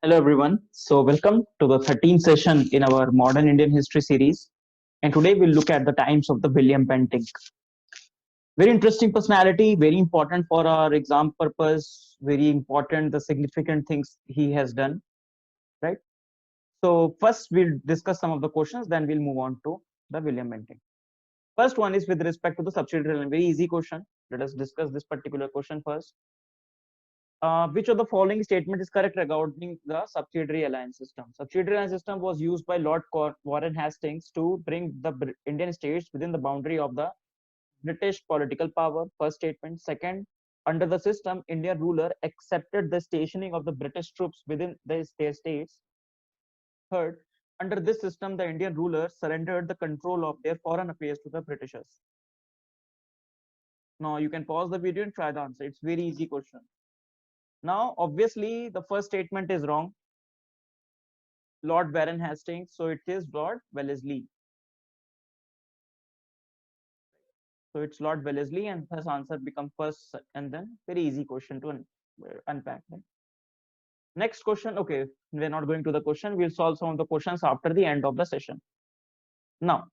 Hello everyone. So welcome to the 13th session in our Modern Indian History series. And today we'll look at the times of the Wiiliam Bentinck. Very interesting personality, very important for our exam purpose, very important the significant things he has done, right? So first we'll discuss some of the questions, then we'll move on to the Wiiliam Bentinck. First one is with respect to the subsidiary alliance. Very easy question. Let us discuss this particular question first. Which of the following statement is correct regarding the subsidiary alliance system? Subsidiary alliance system was used by Lord Warren Hastings to bring the Indian states within the boundary of the British political power. First statement. Second, under the system, Indian ruler accepted the stationing of the British troops within their states. Third, under this system, the Indian rulers surrendered the control of their foreign affairs to the Britishers. Now you can pause the video and try the answer. It's very easy question. Now, obviously, the first statement is wrong. Lord Warren Hastings, so it is Lord Wellesley. So it's Lord Wellesley, and thus answer becomes first, and then very easy question to unpack. Right? Next question. Okay, we're not going to the question. We'll solve some of the questions after the end of the session. Now,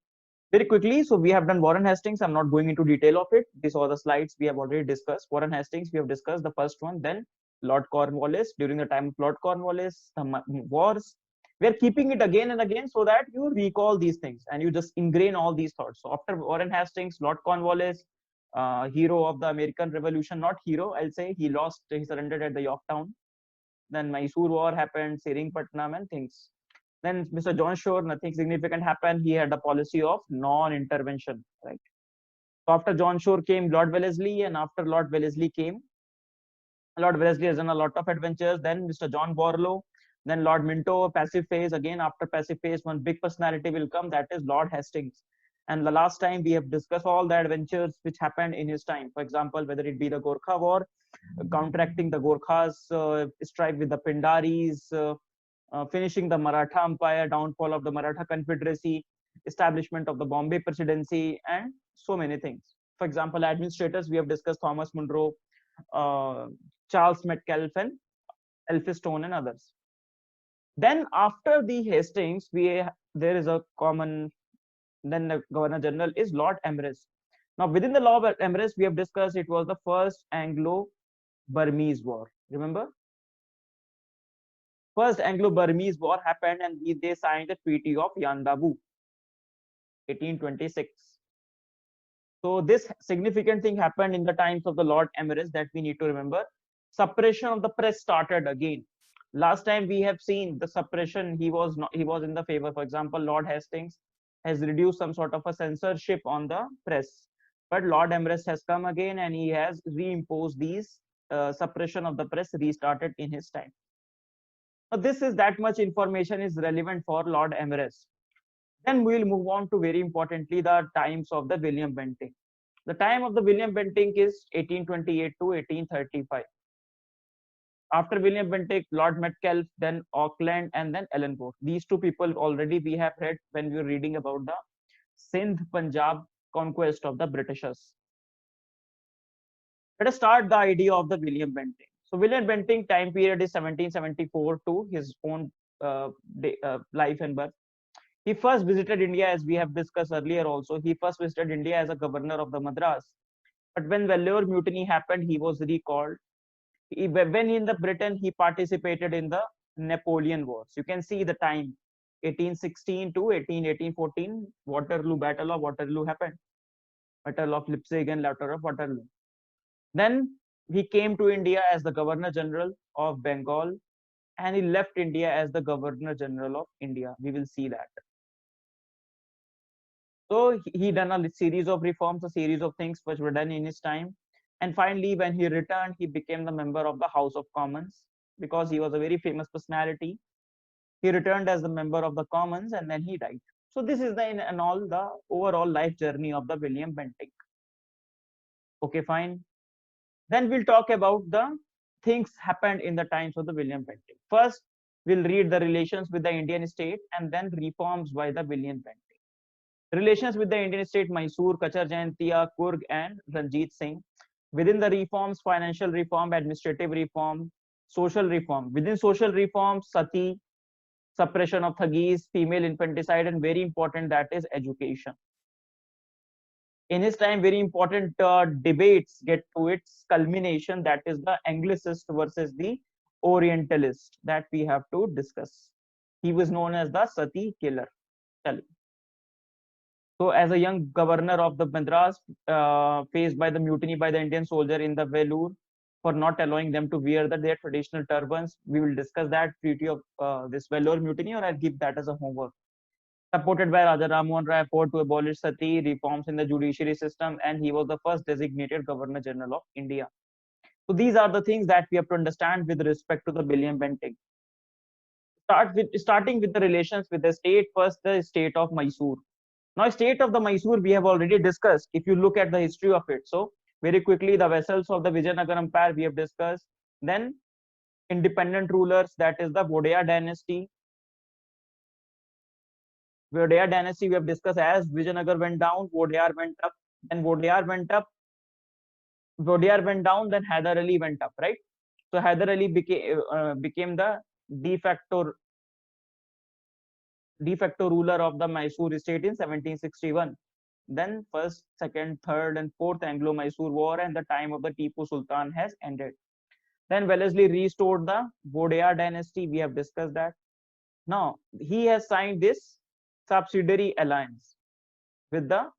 very quickly, so we have done Warren Hastings. I'm not going into detail of it. These are the slides we have already discussed. Warren Hastings, we have discussed the first one. Then Lord Cornwallis, during the time of Lord Cornwallis, the wars. We are keeping it again and again so that you recall these things and you just ingrain all these thoughts. So after Warren Hastings, Lord Cornwallis, hero of the American Revolution, not hero, I'll say he surrendered at the Yorktown. Then Mysore War happened, Seringpatnam and things. Then Mr. John Shore, nothing significant happened. He had a policy of non-intervention, right? So after John Shore came Lord Wellesley, and after Lord Wellesley came, Lord Wellesley has done a lot of adventures. Then Mr. John Borlaug, then Lord Minto, passive phase. Again, after passive phase, one big personality will come, that is Lord Hastings. And the last time we have discussed all the adventures which happened in his time. For example, whether it be the Gorkha War, counteracting the Gorkhas, strife with the Pindaris, finishing the Maratha Empire, downfall of the Maratha Confederacy, establishment of the Bombay Presidency, and so many things. For example, administrators, we have discussed Thomas Munro, Charles Metcalfe, and Elphinstone, and others. Then after the Hastings, there is a common, then the Governor General is Lord Amherst. Now within the law of Amherst, we have discussed it was the first Anglo-Burmese war. Remember? First Anglo-Burmese war happened and they signed the Treaty of Yandabu, 1826. So this significant thing happened in the times of the Lord Amherst that we need to remember. Suppression of the press started again. Last time we have seen the suppression, he was in the favor. For example, Lord Hastings has reduced some sort of a censorship on the press. But Lord Amherst has come again and he has reimposed these suppression of the press restarted in his time. Now, this is that much information is relevant for Lord Amherst. Then we will move on to very importantly the times of the Wiiliam Bentinck. The time of the Wiiliam Bentinck is 1828 to 1835. After Wiiliam Bentinck, Lord Metcalfe, then Auckland, and then Ellenborough. These two people already we have read when we were reading about the Sindh Punjab conquest of the Britishers. Let us start the idea of the Wiiliam Bentinck. So Wiiliam Bentinck time period is 1774 to his own life and birth. He first visited India, as we have discussed earlier also. He first visited India as a governor of the Madras. But when Vellore mutiny happened, he was recalled. When in the Britain, he participated in the Napoleon Wars. You can see the time, 1816 to 1814, Battle of Waterloo happened. Battle of Leipzig and Battle of Waterloo. Then he came to India as the Governor General of Bengal, and he left India as the Governor General of India. We will see that. So he done a series of reforms, a series of things which were done in his time. And finally, when he returned, he became the member of the House of Commons because he was a very famous personality. He returned as the member of the Commons and then he died. So this is the overall life journey of the Wiiliam Bentinck. Okay, fine. Then we'll talk about the things happened in the times of the Wiiliam Bentinck. First, we'll read the relations with the Indian state and then reforms by the Wiiliam Bentinck. Relations with the Indian state, Mysore, Kachar Jayantiya, Kurg, and Ranjit Singh. Within the reforms, financial reform, administrative reform, social reform. Within social reforms, sati, suppression of thuggees, female infanticide, and very important, that is education. In his time, very important debates get to its culmination, that is the Anglicist versus the Orientalist, that we have to discuss. He was known as the Sati killer. So, as a young governor of the Madras, faced by the mutiny by the Indian soldier in the Vellore for not allowing them to wear their traditional turbans, we will discuss that treaty of this Vellore mutiny, or I'll give that as a homework. Supported by Raja Ram Mohan Rai, fought to abolish sati, reforms in the judiciary system, and he was the first designated Governor General of India. So these are the things that we have to understand with respect to the Wiiliam Bentinck. Starting with the relations with the state. First, the state of Mysore. Now, state of the Mysore we have already discussed. If you look at the history of it, so very quickly, the vassals of the Vijayanagar Empire we have discussed. Then independent rulers, that is the Vodaya dynasty. Vodaya dynasty we have discussed. As Vijayanagar went down, Vodayar went up. Then Vodayar went down, then Hyder Ali went up, right? So Hyder Ali became the de facto ruler of the Mysore state in 1761. Then first, second, third, and fourth Anglo-Mysore war and the time of the Tipu Sultan has ended. Then Wellesley restored the Vodaya dynasty. We have discussed that. Now he has signed this subsidiary alliance with the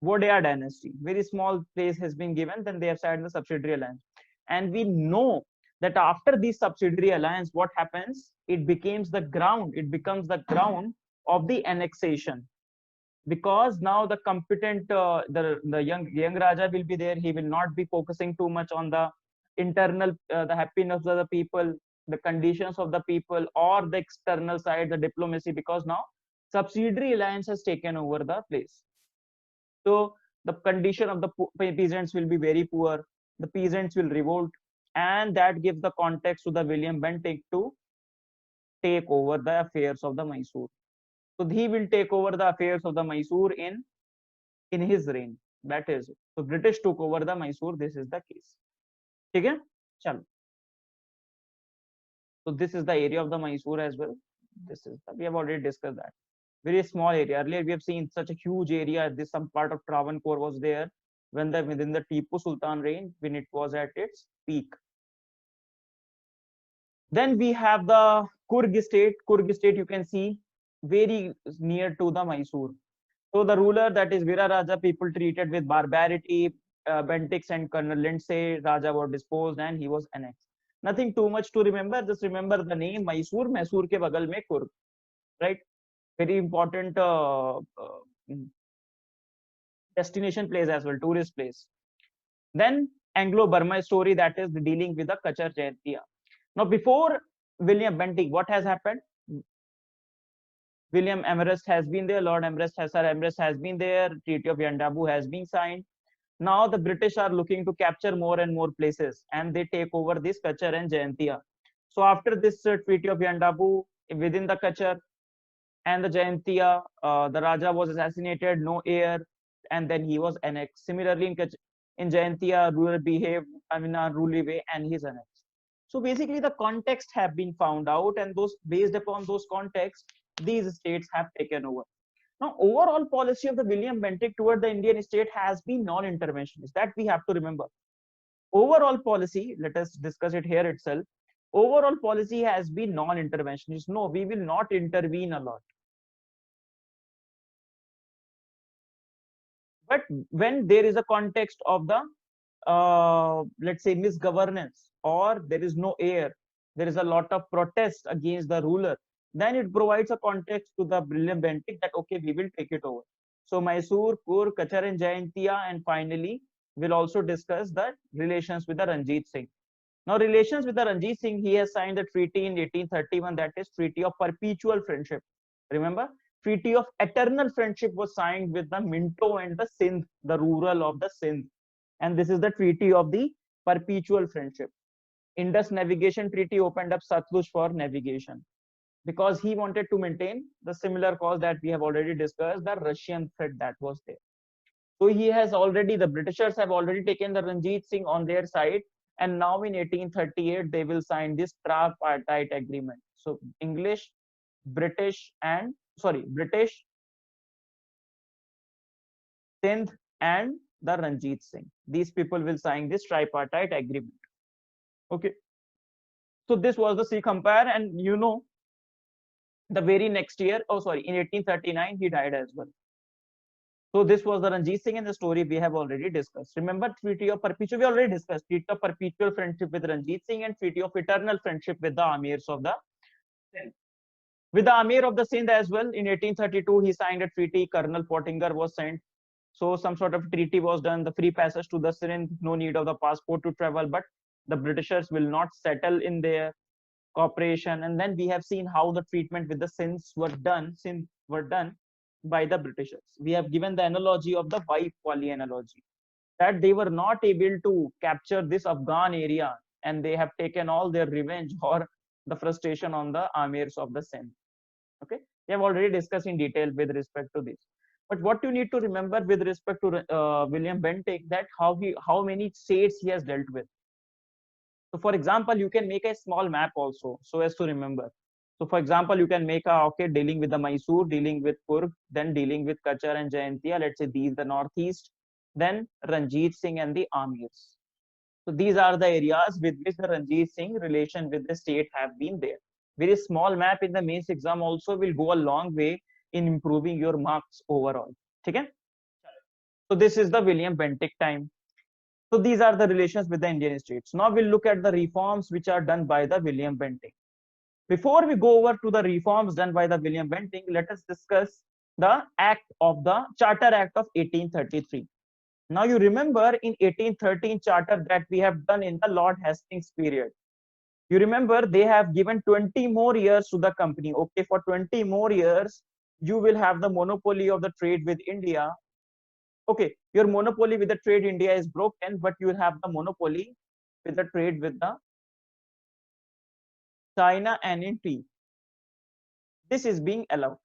Vodaya dynasty. Very small place has been given. Then they have signed the subsidiary alliance, and we know that after this subsidiary alliance, what happens? It becomes the ground. It becomes the ground of the annexation, because now the competent, the young Raja will be there. He will not be focusing too much on the internal, the happiness of the people, the conditions of the people, or the external side, the diplomacy, because now subsidiary alliance has taken over the place. So the condition of the peasants will be very poor. The peasants will revolt, and that gives the context to the Wiiliam Bentinck to take over the affairs of the Mysore. So he will take over the affairs of the Mysore in his reign. That is it. So British took over the Mysore. This is the case. Okay? Chalo. So this is the area of the Mysore as well. This is we have already discussed that. Very small area. Earlier we have seen such a huge area. This some part of Travancore was there when within the Tipu Sultan reign, when it was at its peak. Then we have the Coorg state. Coorg state you can see very near to the Mysore. So the ruler, that is Veera Raja, people treated with barbarity. Bentinck and Colonel Lindsay Raja were disposed and he was annexed. Nothing too much to remember. Just remember the name Mysore. Mysore ke bagal mein Coorg, right? Very important destination place as well, tourist place. Then Anglo-Burma story, that is dealing with the Kachar Jayantiya. Now, before Wiiliam Bentinck, what has happened? William Amherst has been there. Lord Amherst has been there. Treaty of Yandabu has been signed. Now the British are looking to capture more and more places, and they take over this Kachar and Jayantiya. So after this Treaty of Yandabu, within the Kachar and the Jayantiya, the Raja was assassinated, no heir, and then he was annexed. Similarly, in Jayantiya, ruler behaved in a unruly way, and he's annexed. So basically, the context have been found out, and those based upon those contexts, these states have taken over. Now, overall policy of the Wiiliam Bentinck toward the Indian state has been non-interventionist. That we have to remember. Overall policy, let us discuss it here itself. Overall policy has been non-interventionist. No, we will not intervene a lot. But when there is a context of the, let's say, misgovernance, or there is no heir, there is a lot of protest against the ruler, then it provides a context to the Wiiliam Bentinck that, okay, we will take it over. So Mysore, Coorg, Kachar and Jayantiya, and finally, we'll also discuss the relations with the Ranjit Singh. Now, relations with the Ranjit Singh, he has signed the treaty in 1831, that is Treaty of Perpetual Friendship. Remember, Treaty of Eternal Friendship was signed with the Minto and the Sindh, the rural of the Sindh. And this is the Treaty of the Perpetual Friendship. Indus Navigation Treaty opened up Satluj for navigation, because he wanted to maintain the similar cause that we have already discussed, the Russian threat that was there. So he has already, the Britishers have already taken the Ranjit Singh on their side, And now in 1838 they will sign this tripartite agreement. So English, British, and British, Sindh, and the Ranjit Singh. These people will sign this tripartite agreement. Okay. So this was the Sikh Empire, and the very next year, in 1839, he died as well. So this was the Ranjit Singh, and the story we have already discussed. Remember, Treaty of Perpetual, we already discussed Treaty of Perpetual Friendship with Ranjit Singh and Treaty of Eternal Friendship with the Amirs of the Sindh. With the Amir of the Sindh as well, in 1832, he signed a treaty. Colonel Pottinger was sent. So some sort of treaty was done, the free passage to the Sindh, no need of the passport to travel, but the Britishers will not settle in their cooperation. And then we have seen how the treatment with the Sinds were done by the Britishers. We have given the analogy of the wife Wali analogy, that they were not able to capture this Afghan area, and they have taken all their revenge or the frustration on the Amirs of the Sindh. Okay, we have already discussed in detail with respect to this. But what you need to remember with respect to Wiiliam Bentinck, that how many states he has dealt with. So for example, you can make a small map also so as to remember. So for example, you can make dealing with the Mysore, dealing with Kurg, then dealing with Kachar and Jayantia. Let's say these the northeast, then Ranjit Singh and the Amirs. So these are the areas with which the Ranjit Singh relation with the state have been there. Very small map in the mains exam also will go a long way in improving your marks overall. Okay? So this is the Wiiliam Bentinck time. So these are the relations with the Indian states. Now we'll look at the reforms which are done by the Wiiliam Bentinck. Before we go over to the reforms done by the Wiiliam Bentinck, let us discuss the Charter Act of 1833. Now you remember in 1813 charter that we have done in the Lord Hastings period. You remember they have given 20 more years to the company. Okay, for 20 more years, you will have the monopoly of the trade with India. Okay, your monopoly with the trade India is broken, but you will have the monopoly with the trade with the China and in tea. This is being allowed.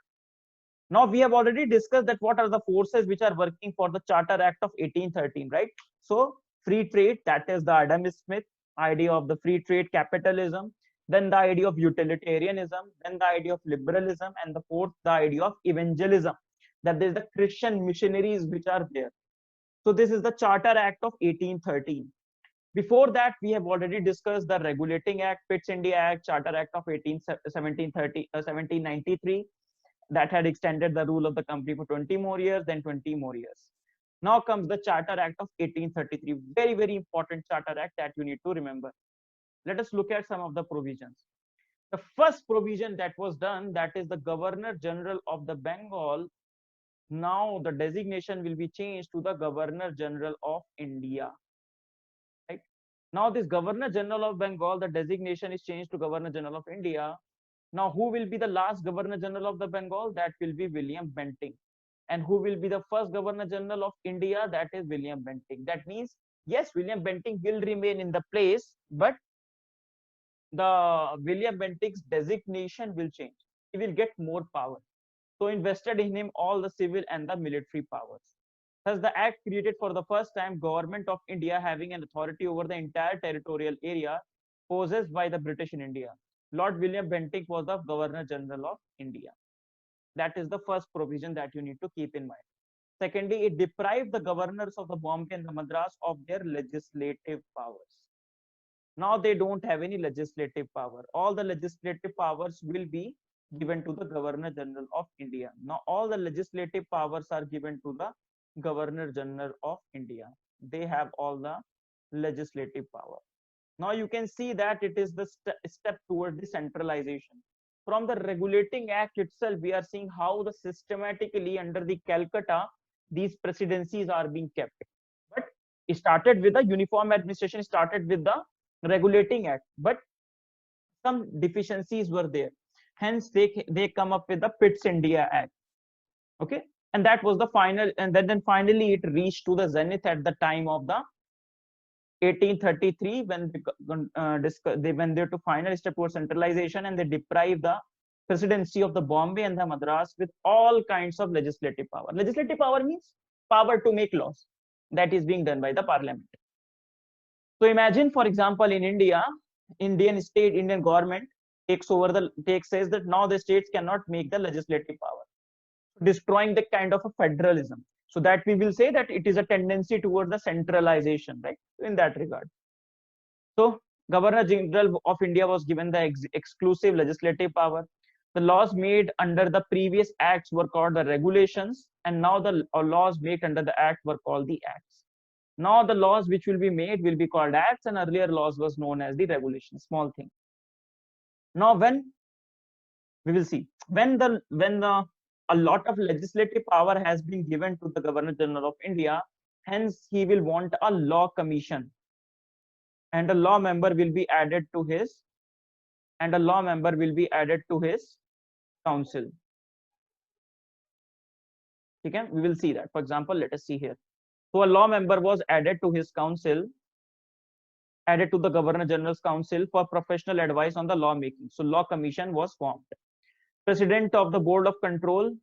Now we have already discussed that what are the forces which are working for the Charter Act of 1813, right? So free trade, that is the Adam Smith idea of the free trade capitalism, then the idea of utilitarianism, then the idea of liberalism, and the fourth, the idea of evangelism, that there is the Christian missionaries which are there. So this is the Charter Act of 1813. Before that, we have already discussed the Regulating Act, Pitt's India Act, Charter Act of 1793, that had extended the rule of the company for 20 more years, then 20 more years. Now comes the Charter Act of 1833. Very, very important Charter Act that you need to remember. Let us look at some of the provisions. The first provision that was done, that is the Governor General of the Bengal. Now the designation will be changed to the Governor General of India. Right? Now this Governor General of Bengal, the designation is changed to Governor General of India. Now who will be the last Governor General of the Bengal? That will be Wiiliam Bentinck. And who will be the first Governor General of India? That is Wiiliam Bentinck. That means, yes, Wiiliam Bentinck will remain in the place, but the Wiiliam Bentinck's designation will change. He will get more power. So invested in him all the civil and the military powers. Thus, the act created for the first time Government of India having an authority over the entire territorial area possessed by the British in India. Lord Wiiliam Bentinck was the Governor General of India. That is the first provision that you need to keep in mind. Secondly, it deprived the governors of the Bombay and the Madras of their legislative powers. Now they don't have any legislative power. All the legislative powers will be given to the Governor General of India. Now all the legislative powers are given to the Governor General of India. They have all the legislative power. Now you can see that it is the step toward decentralization. From the Regulating Act itself, we are seeing how the systematically under the Calcutta, these presidencies are being kept. But it started with the uniform administration, started with the Regulating Act, but some deficiencies were there. Hence, they come up with the Pitt's India Act. Okay, and that was the final, and then finally it reached to the zenith at the time of the 1833 when they went there to final step towards centralization, and they deprived the presidency of the Bombay and the Madras with all kinds of legislative power. Legislative power means power to make laws that is being done by the parliament. So imagine, for example, in India, Indian government says that now the states cannot make the legislative power, destroying the kind of a federalism. So that we will say that it is a tendency towards the centralization, right? In that regard. So Governor General of India was given the exclusive legislative power. The laws made under the previous acts were called the regulations, and now the laws made under the act were called the acts. Now the laws which will be made will be called acts, and earlier laws was known as the regulations. Small thing. Now when we will see when a lot of legislative power has been given to the Governor General of India, hence he will want a law commission, and a law member will be added to his council. Okay, we will see that. For example, let us see here. So a law member was added to his council, added to the Governor General's council for professional advice on the law making. So law commission was formed. President of the Board of Control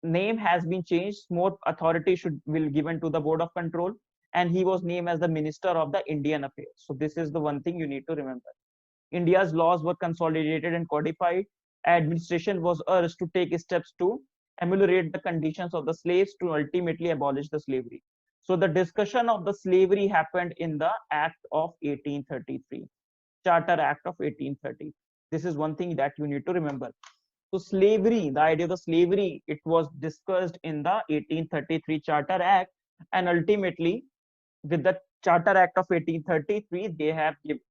name has been changed. More authority will given to the Board of Control, and he was named as the Minister of the Indian Affairs. So this is the one thing you need to remember. India's laws were consolidated and codified. Administration was urged to take steps to ameliorate the conditions of the slaves to ultimately abolish the slavery. So the discussion of the slavery happened in the Act of 1833, Charter Act of 1830. This is one thing that you need to remember. So slavery, the idea of the slavery, it was discussed in the 1833 Charter Act, and ultimately with the Charter Act of 1833,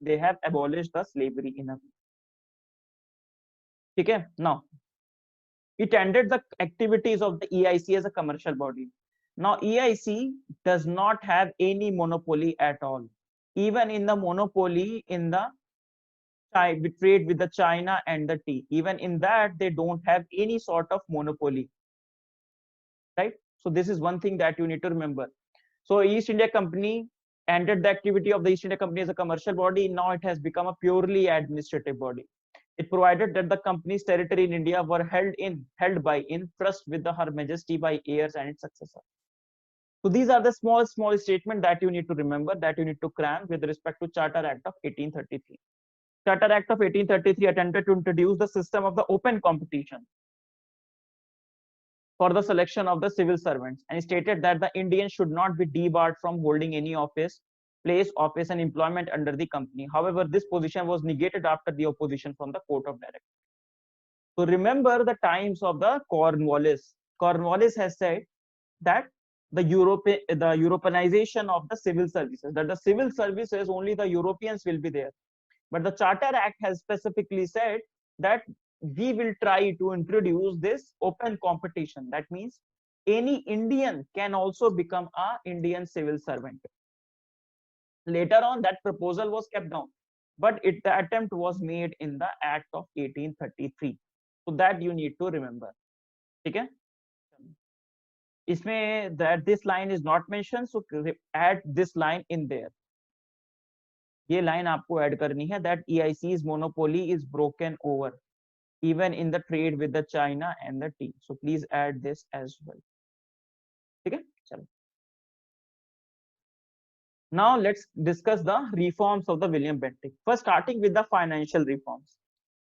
they have abolished the slavery in a way. Okay, now it ended the activities of the EIC as a commercial body. Now EIC does not have any monopoly at all. Even in the monopoly in the trade with the China and the tea, even in that they don't have any sort of monopoly, right? So this is one thing that you need to remember. So East India Company ended the activity of the East India Company as a commercial body. Now it has become a purely administrative body. It provided that the company's territory in India were held by in trust with Her Majesty by heirs and its successor. So these are the small statements that you need to remember, that you need to cram with respect to Charter Act of 1833. Charter Act of 1833 attempted to introduce the system of the open competition for the selection of the civil servants, and stated that the Indians should not be debarred from holding any office and employment under the company. However, this position was negated after the opposition from the Court of Directors. So remember the times of the Cornwallis. Cornwallis has said that the Europeanization of the civil services, that the civil services only the Europeans will be there. But the Charter Act has specifically said that we will try to introduce this open competition. That means any Indian can also become an Indian civil servant. Later on, that proposal was kept down, but the attempt was made in the Act of 1833. So that you need to remember. Okay? इसमें that this line is not mentioned, so add this line in there. ये line आपको add करनी है, that EIC's monopoly is broken over even in the trade with the China and the tea. So please add this as well. Okay? Now let's discuss the reforms of the Wiiliam Bentinck. First, starting with the financial reforms.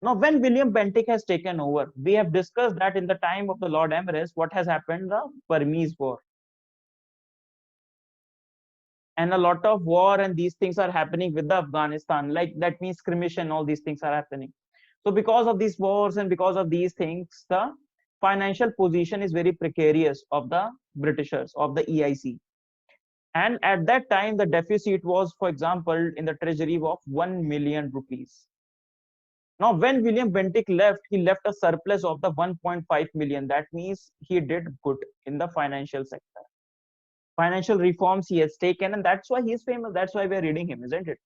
Now, when Wiiliam Bentinck has taken over, we have discussed that in the time of the Lord Empress, what has happened? The Burmese War. And a lot of war and these things are happening with the Afghanistan. Like that means skirmish and all these things are happening. So because of these wars and because of these things, the financial position is very precarious of the Britishers, of the EIC. And at that time, the deficit was, for example, in the treasury of 1 million rupees. Now, when Wiiliam Bentinck left, he left a surplus of the 1.5 million. That means he did good in the financial sector. Financial reforms he has taken, and that's why he is famous. That's why we're reading him, isn't it?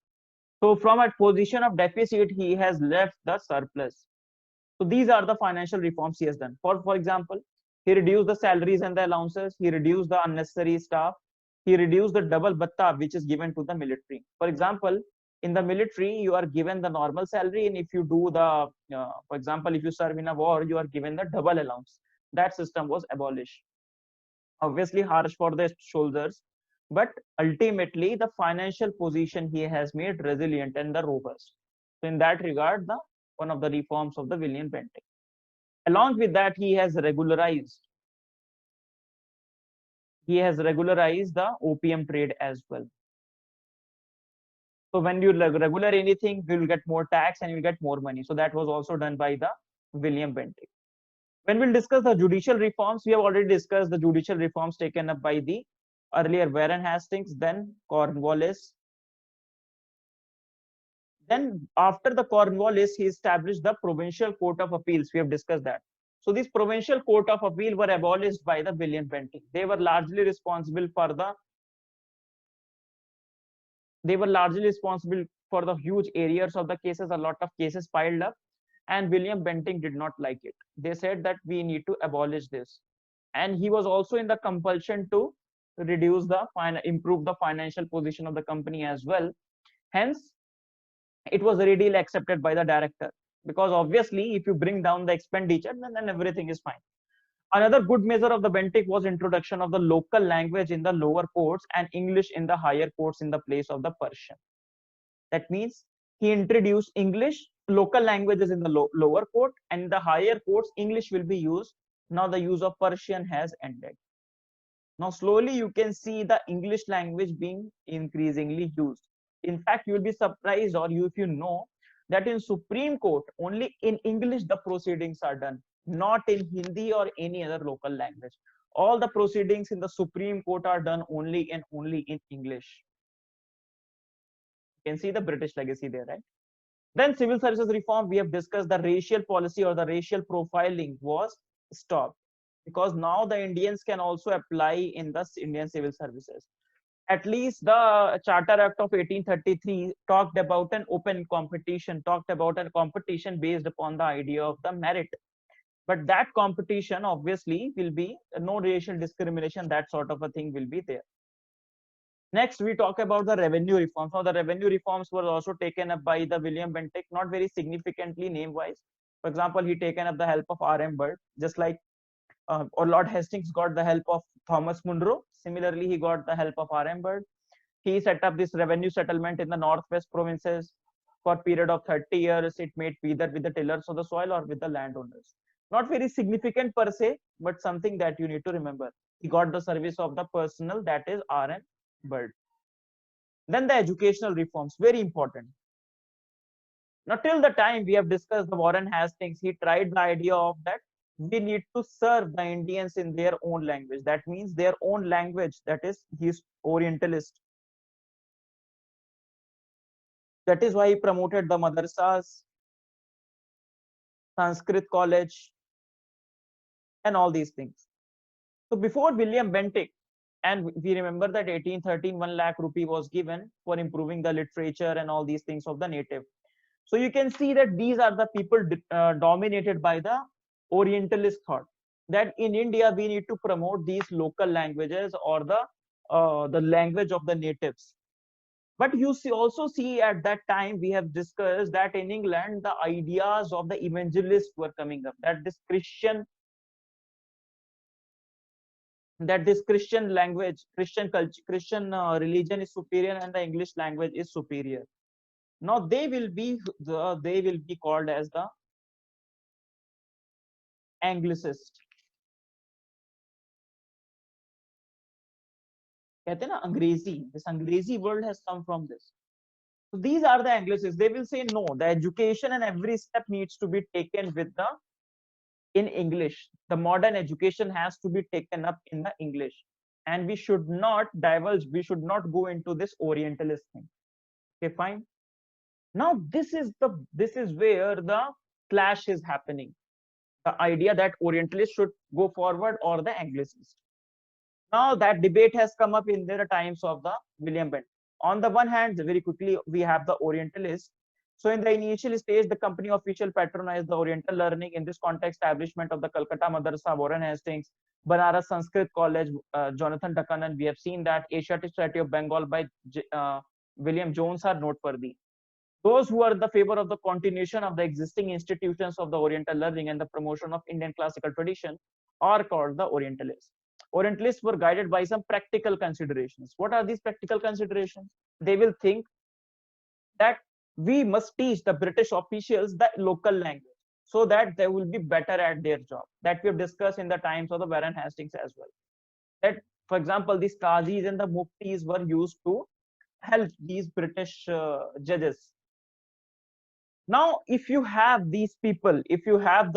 So from a position of deficit, he has left the surplus. So these are the financial reforms he has done. For example, he reduced the salaries and the allowances. He reduced the unnecessary staff. He reduced the double bhatta which is given to the military. For example, in the military, you are given the normal salary, and if you do the, for example, if you serve in a war, you are given the double allowance. That system was abolished. Obviously harsh for the soldiers, but ultimately the financial position he has made resilient and the robust. So in that regard, the one of the reforms of the William Bentinck. Along with that, he has regularized the opium trade as well. So when you regular anything, you will get more tax and you will get more money. So that was also done by the William Bentinck. When we'll discuss the judicial reforms, we have already discussed the judicial reforms taken up by the earlier Warren Hastings, then Cornwallis. Then after the Cornwallis, he established the Provincial Court of Appeals. We have discussed that. So these Provincial Court of Appeal were abolished by the William Bentinck. They were largely responsible for the huge areas of the cases. A lot of cases piled up, and William Bentinck did not like it. They said that we need to abolish this, and he was also in the compulsion to improve the financial position of the company as well. Hence, it was readily accepted by the director, because obviously if you bring down the expenditure, then everything is fine. Another good measure of the Bentinck was introduction of the local language in the lower courts and English in the higher courts in the place of the Persian. That means he introduced English, local languages in the lower court, and in the higher courts English will be used. Now the use of Persian has ended. Now slowly you can see the English language being increasingly used. In fact, you will be surprised, or if you know, that in Supreme Court only in English the proceedings are done, not in Hindi or any other local language. All the proceedings in the Supreme Court are done only in English. You can see the British legacy there, right? Then civil services reform, we have discussed the racial policy or the racial profiling was stopped, because now the Indians can also apply in the Indian civil services. At least the Charter Act of 1833 talked about an open competition, talked about a competition based upon the idea of the merit. But that competition obviously will be no racial discrimination, that sort of a thing will be there. Next, we talk about the revenue reforms. Now, the revenue reforms were also taken up by the William Bentinck, not very significantly name-wise. For example, he taken up the help of R.M. Byrd, just like or Lord Hastings got the help of Thomas Munro. Similarly, he got the help of R.M. Byrd. He set up this revenue settlement in the northwest provinces for a period of 30 years. It made either with the tillers of the soil or with the landowners. Not very significant per se, but something that you need to remember. He got the service of the personnel, that is R.M. Byrd. Then the educational reforms, very important. Now, till the time we have discussed the Warren Hastings, he tried the idea of that we need to serve the Indians in their own language. That means their own language, that is, he is Orientalist. That is why he promoted the madrasas, Sanskrit college, and all these things. So before William Bentinck, and we remember that 1813, 1 lakh rupee was given for improving the literature and all these things of the native. So you can see that these are the people dominated by the Orientalist thought, that in India we need to promote these local languages or the language of the natives. But you also see at that time we have discussed that in England the ideas of the evangelists were coming up, that this Christian language, Christian culture, Christian religion is superior and the English language is superior. Now they will be called as the Anglicist. कहते हैं ना अंग्रेजी, this अंग्रेजी word has come from this. So these are the Anglicists. They will say no, the education and every step needs to be taken in English. The modern education has to be taken up in the English, and we should not divulge, we should not go into this Orientalist thing. Okay, fine. Now this is where the clash is happening. The idea that Orientalists should go forward or the Anglicist. Now that debate has come up in the times of the William Bentinck. On the one hand, very quickly, we have the Orientalists. So in the initial stage, the company official patronized the Oriental learning. In this context, establishment of the Calcutta Madrasa, Warren Hastings, Banaras Sanskrit College, Jonathan Ducannon, we have seen that Asiatic Society of Bengal by William Jones are noteworthy. Those who are in the favor of the continuation of the existing institutions of the Oriental learning and the promotion of Indian classical tradition are called the Orientalists. Orientalists were guided by some practical considerations. What are these practical considerations? They will think that we must teach the British officials the local language so that they will be better at their job. That we have discussed in the times of the Warren Hastings as well. That, for example, these qazis and the muftis were used to help these British judges. Now, if you have these people, if you have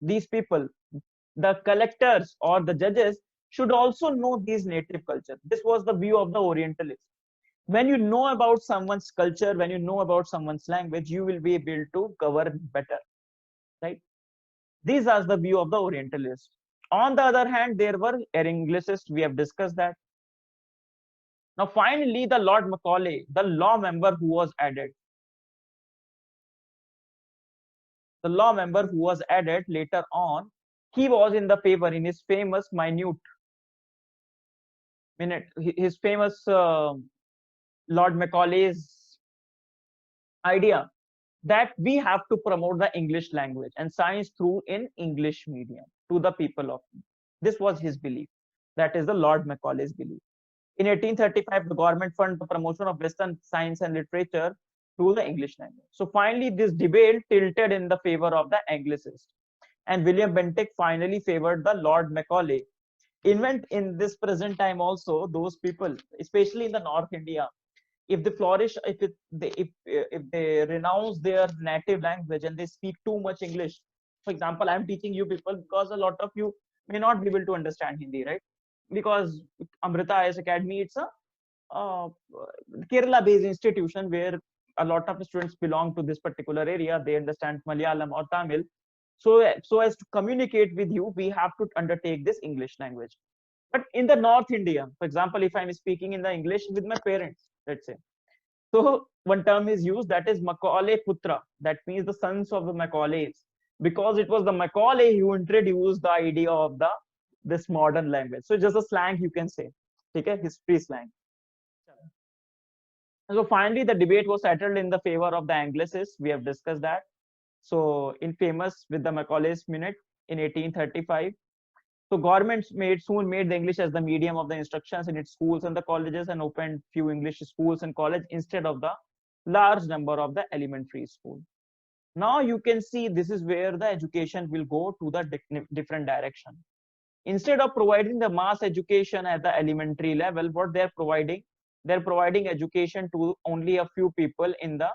these people, the collectors or the judges should also know these native culture. This was the view of the Orientalists. When you know about someone's culture, when you know about someone's language, you will be able to govern better, right? These are the view of the Orientalists. On the other hand, there were Anglicists. We have discussed that. Now, finally, the Lord Macaulay, the law member who was added. The law member who was added later on, he was in the favor in his famous his famous Lord Macaulay's idea that we have to promote the English language and science through in English medium to the people of. This was his belief. That is the Lord Macaulay's belief. In 1835, the government funded the promotion of Western science and literature through the English language. So finally, this debate tilted in the favor of the Anglicists, and William Bentinck finally favored the Lord Macaulay. Even in this present time also, those people, especially in the North India, if they flourish, if they renounce their native language and they speak too much English. For example, I'm teaching you people because a lot of you may not be able to understand Hindi, right? Because Amrita IS Academy, it's a Kerala-based institution where a lot of students belong to this particular area. They understand Malayalam or Tamil. So as to communicate with you, we have to undertake this English language. But in the North India, for example, if I'm speaking in the English with my parents, let's say, so one term is used, that is Macaulay Putra. That means the sons of the Macaulays, because it was the Macaulay who introduced the idea of this modern language. So just a slang, you can say, okay, history slang. So finally, the debate was settled in the favor of the Anglicists. We have discussed that. So in famous with the Macaulay's Minute in 1835. So governments soon made the English as the medium of the instructions in its schools and the colleges, and opened few English schools and college instead of the large number of the elementary school. Now you can see this is where the education will go to the different direction. Instead of providing the mass education at the elementary level, what they're providing education to only a few people in the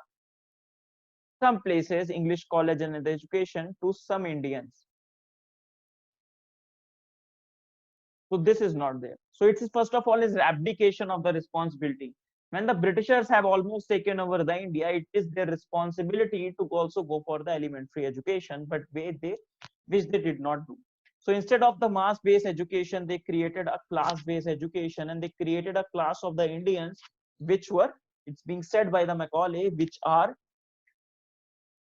some places, English college and the education to some Indians. So this is not there. So it's first of all is abdication of the responsibility. When the Britishers have almost taken over the India, it is their responsibility to also go for the elementary education, but which they did not do. So instead of the mass-based education, they created a class-based education, and they created a class of the Indians, which were, it's being said by the Macaulay, which are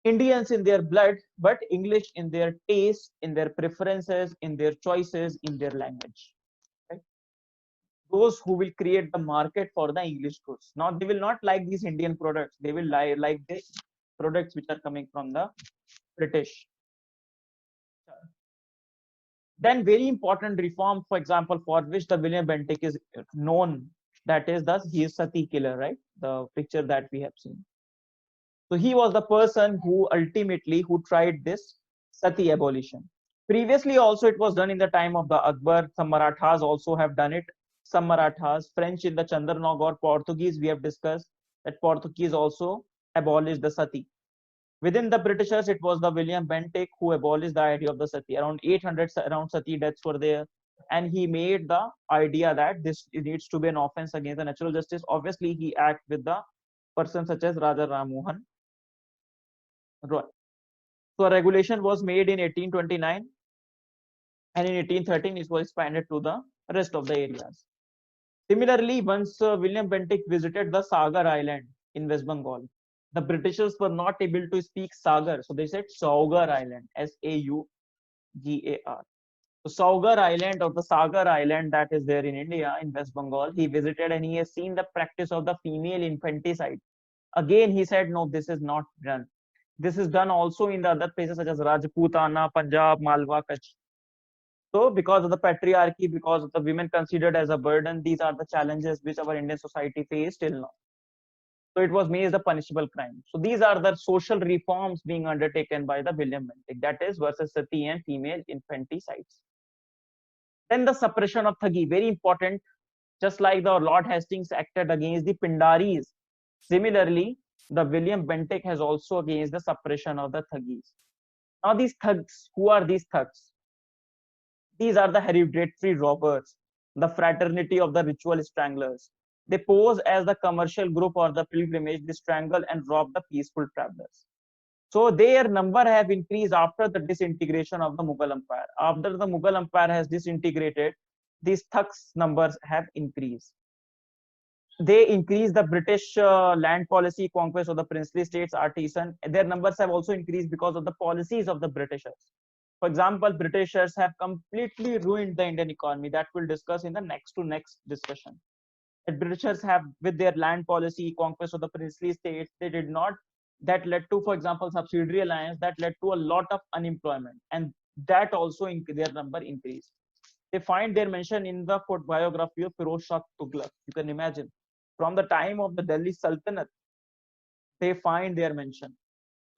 Indians in their blood, but English in their taste, in their preferences, in their choices, in their language. Right? Those who will create the market for the English goods. Now, they will not like these Indian products. They will like the products which are coming from the British. Then very important reform, for example, for which the William Bentinck is known, that is he is Sati killer, right? The picture that we have seen. So he was the person who ultimately tried this Sati abolition. Previously also it was done in the time of the Akbar. Some Marathas also have done it. Some Marathas, French in the Chandernagore, or Portuguese, we have discussed that Portuguese also abolished the Sati. Within the Britishers, it was the William Bentinck who abolished the idea of the Sati. Around 800 Sati deaths were there. And he made the idea that this needs to be an offense against the natural justice. Obviously, he acted with the person such as Raja Ram Mohan Roy. So a regulation was made in 1829, and in 1813 it was expanded to the rest of the areas. Similarly, once William Bentinck visited the Sagar Island in West Bengal, the Britishers were not able to speak Sagar, so they said Saugar Island, Saugar. So Saugar Island, or the Sagar Island, that is there in India, in West Bengal, he visited and he has seen the practice of the female infanticide. Again, he said, no, this is not done. This is done also in the other places such as Rajputana, Punjab, Malwa, Kutch. So because of the patriarchy, because of the women considered as a burden, these are the challenges which our Indian society face till now. So it was made as a punishable crime. So these are the social reforms being undertaken by the Wiiliam Bentinck, that is versus sati and female infanticides. Then the suppression of thuggy, very important. Just like the Lord Hastings acted against the Pindaris, similarly, the Wiiliam Bentinck has also against the suppression of the thuggis. Now these thugs, who are these thugs? These are the hereditary robbers, the fraternity of the ritual stranglers. They pose as the commercial group or the pilgrimage, they strangle and rob the peaceful travelers. So their number have increased after the disintegration of the Mughal Empire. After the Mughal Empire has disintegrated, these thugs numbers have increased. They increased the British land policy conquest of the princely states, artisan. Their numbers have also increased because of the policies of the Britishers. For example, Britishers have completely ruined the Indian economy. That we'll discuss in the next discussion. The Britishers have, with their land policy, conquest of the princely states, they did not. That led to, for example, subsidiary alliance. That led to a lot of unemployment, and that also their number increased. They find their mention in the biography of Firoz Shah Tughlaq. You can imagine, from the time of the Delhi Sultanate, they find their mention.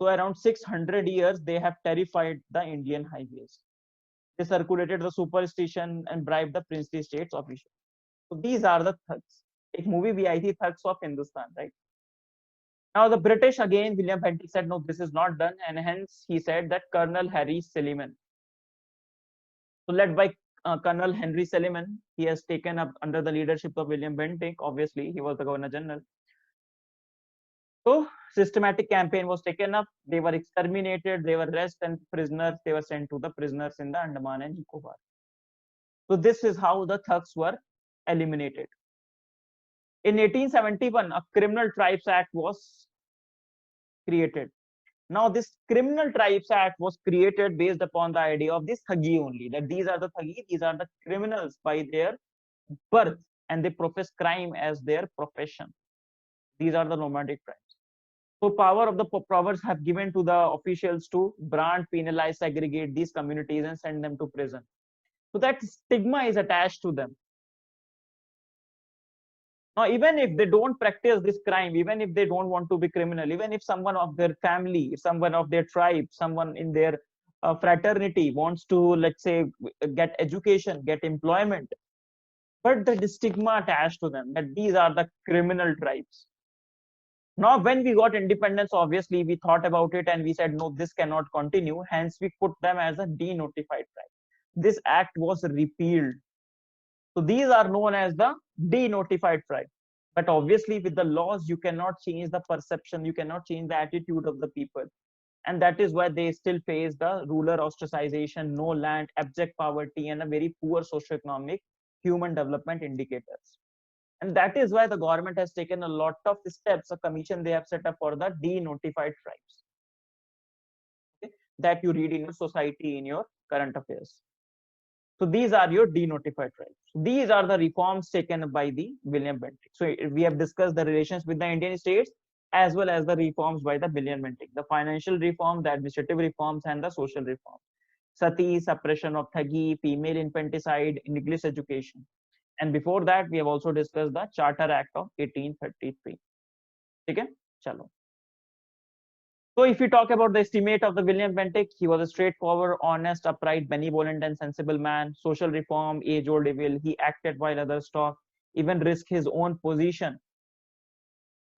So around 600 years, they have terrified the Indian highways. They circulated the superstition and bribed the princely states officials. So these are the thugs. एक movie भी आई थी thugs of Hindustan, right? Now the British again, William Bentinck said, no, this is not done, and hence he said that Colonel Harry Silliman, so led by Colonel Henry Silliman, he has taken up under the leadership of William Bentinck. Obviously, he was the Governor General. So systematic campaign was taken up. They were exterminated. They were arrested and prisoners. They were sent to the prisoners in the Andaman and Nicobar. So this is how the thugs were eliminated. In 1871, a Criminal Tribes Act was created. Now, this Criminal Tribes Act was created based upon the idea of this thuggy only, that these are the thuggy, these are the criminals by their birth, and they profess crime as their profession. These are the nomadic tribes. So power of the powers have given to the officials to brand, penalize, segregate these communities and send them to prison. So that stigma is attached to them. Now, even if they don't practice this crime, even if they don't want to be criminal, even if someone of their family, someone of their tribe, someone in their fraternity wants to, let's say, get education, get employment, but the stigma attached to them that these are the criminal tribes. Now, when we got independence, obviously, we thought about it and we said, no, this cannot continue. Hence, we put them as a denotified tribe. This act was repealed. So these are known as the denotified tribe. But obviously, with the laws, you cannot change the perception, you cannot change the attitude of the people. And that is why they still face the rural ostracization, no land, abject poverty, and a very poor socioeconomic human development indicators. And that is why the government has taken a lot of steps, a commission they have set up for the denotified tribes. Okay? That you read in your society, in your current affairs. So these are your denotified tribes. These are the reforms taken by the William Bentinck. So we have discussed the relations with the Indian states as well as the reforms by the William Bentinck, the financial reform, the administrative reforms, and the social reforms. Sati, suppression of thuggy, female infanticide, English education. And before that, we have also discussed the Charter Act of 1833. Okay? Chalo. So if we talk about the estimate of the William Bentinck, he was a straightforward, honest, upright, benevolent, and sensible man. Social reform, age-old evil. He acted while others talked, even risked his own position.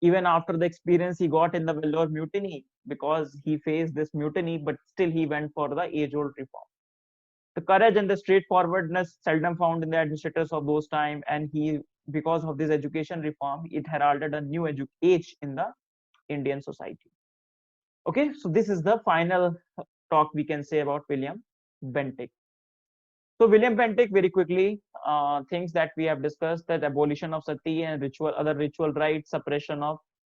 Even after the experience he got in the Vellore mutiny, because he faced this mutiny, but still he went for the age-old reform. The courage and the straightforwardness seldom found in the administrators of those times, and he, because of this education reform, it heralded a new age in the Indian society. Okay, so this is the final talk we can say about William Bentinck. So William Bentinck, very quickly, things that we have discussed, that abolition of sati and other ritual rites, suppression of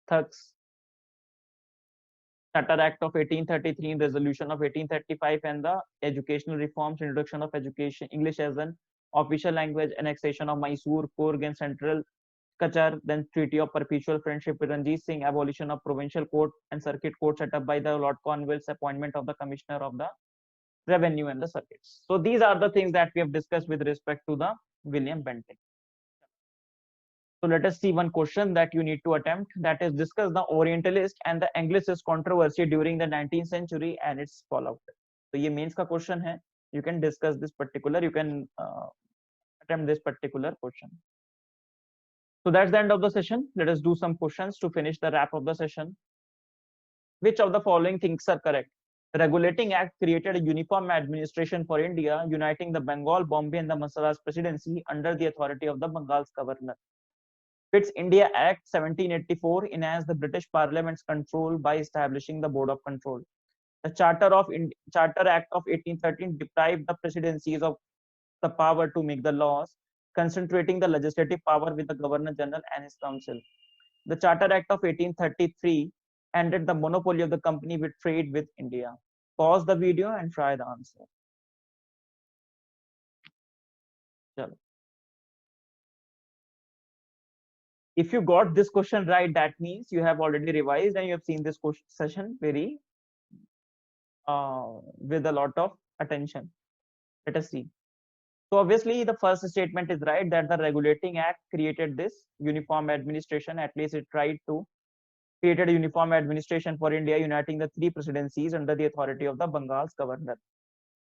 thugs, Charter Act of 1833, resolution of 1835, and the educational reforms, introduction of education, English as an official language, annexation of Mysore, Coorg, and Central Kachar, then Treaty of Perpetual Friendship with Ranjit Singh, abolition of provincial court and circuit court set up by the Lord Cornwallis, appointment of the Commissioner of the revenue and the circuits. So these are the things that we have discussed with respect to the Wiiliam Bentinck. So let us see one question that you need to attempt, that is discuss the Orientalist and the Anglicist controversy during the 19th century and its fallout. So ये mains का question है. You can discuss this particular, you can attempt this particular question. So that's the end of the session. Let us do some questions to finish the wrap of the session. Which of the following things are correct? The Regulating Act created a uniform administration for India, uniting the Bengal, Bombay, and the Madras presidency under the authority of the Bengal's governor. Pitt's India Act 1784 enhanced the British Parliament's control by establishing the Board of Control. The Charter Act of 1813 deprived the presidencies of the power to make the laws, concentrating the legislative power with the Governor General and his council. The Charter Act of 1833 ended the monopoly of the company with trade with India. Pause the video and try the answer. Chalo. If you got this question right, that means you have already revised and you have seen this session very with a lot of attention. Let us see. So obviously the first statement is right, that the Regulating Act created this uniform administration. At least it tried to created a uniform administration for India, uniting the three presidencies under the authority of the Bengal's governor,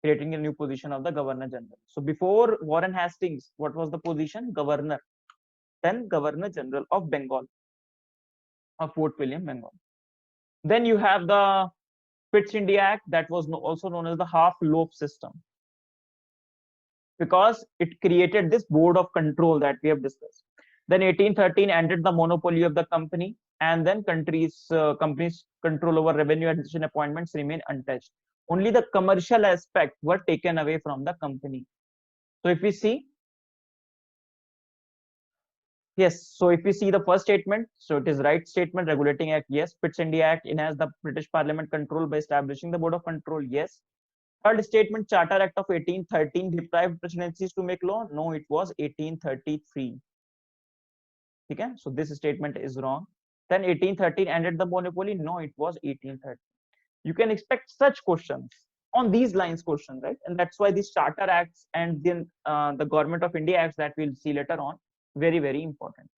creating a new position of the Governor General. So before Warren Hastings, what was the position? Governor. Then Governor General of Bengal, of Fort William, Bengal. Then you have the Pitt's India Act, that was also known as the half-loaf system, because it created this board of control that we have discussed. Then 1813 ended the monopoly of the company, and then companies control over revenue administration appointments remain untouched. Only the commercial aspect were taken away from the company. So if we see, yes, so if we see the first statement, so it is right statement. Regulating Act, yes. Pitt's India Act enhanced the British Parliament control by establishing the Board of Control, yes. Third statement, Charter Act of 1813 deprived presidencies to make law. No, it was 1833. Okay, so this statement is wrong. Then 1813 ended the monopoly. No, it was 1830. You can expect such questions on these lines question, right? And that's why these Charter Acts and then the Government of India Acts that we'll see later on, very, very important.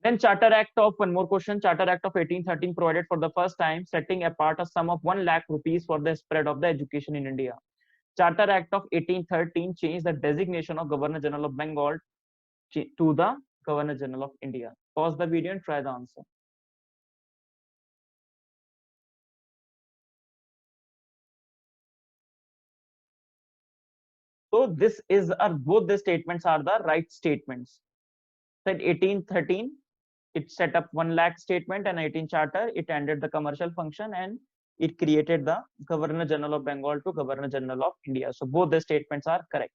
Then Charter Act of, one more question, Charter Act of 1813 provided for the first time setting apart a sum of 1 lakh rupees for the spread of the education in India. Charter Act of 1813 changed the designation of Governor General of Bengal to the Governor General of India. Pause the video and try the answer. So this is both the statements are the right statements. Said 1813, it set up 1 lakh statement, and 18 Charter, it ended the commercial function and it created the Governor General of Bengal to Governor General of India. So both the statements are correct.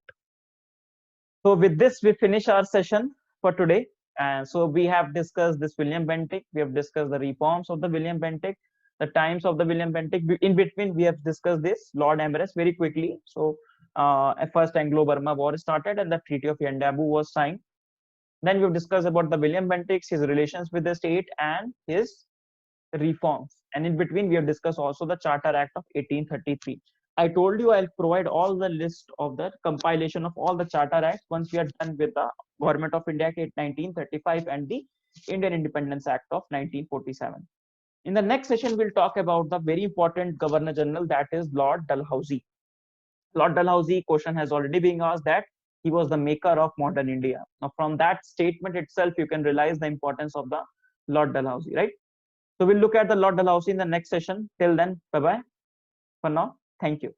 So with this, we finish our session for today. And so we have discussed this Wiiliam Bentinck. We have discussed the reforms of the Wiiliam Bentinck, the times of the Wiiliam Bentinck. In between, we have discussed this Lord Empress very quickly. So first Anglo-Burma War started and the Treaty of Yandabu was signed. Then we've discussed about the Wiiliam Bentinck, his relations with the state and his reforms. And in between, we have discussed also the Charter Act of 1833. I told you I'll provide all the list of the compilation of all the Charter Acts once we are done with the Government of India Act 1935 and the Indian Independence Act of 1947. In the next session, we'll talk about the very important Governor General, that is Lord Dalhousie. Lord Dalhousie, question has already been asked that he was the maker of modern India. Now, from that statement itself, you can realize the importance of the Lord Dalhousie, right? So we'll look at the Lord Dalhousie in the next session. Till then, bye-bye. For now, thank you.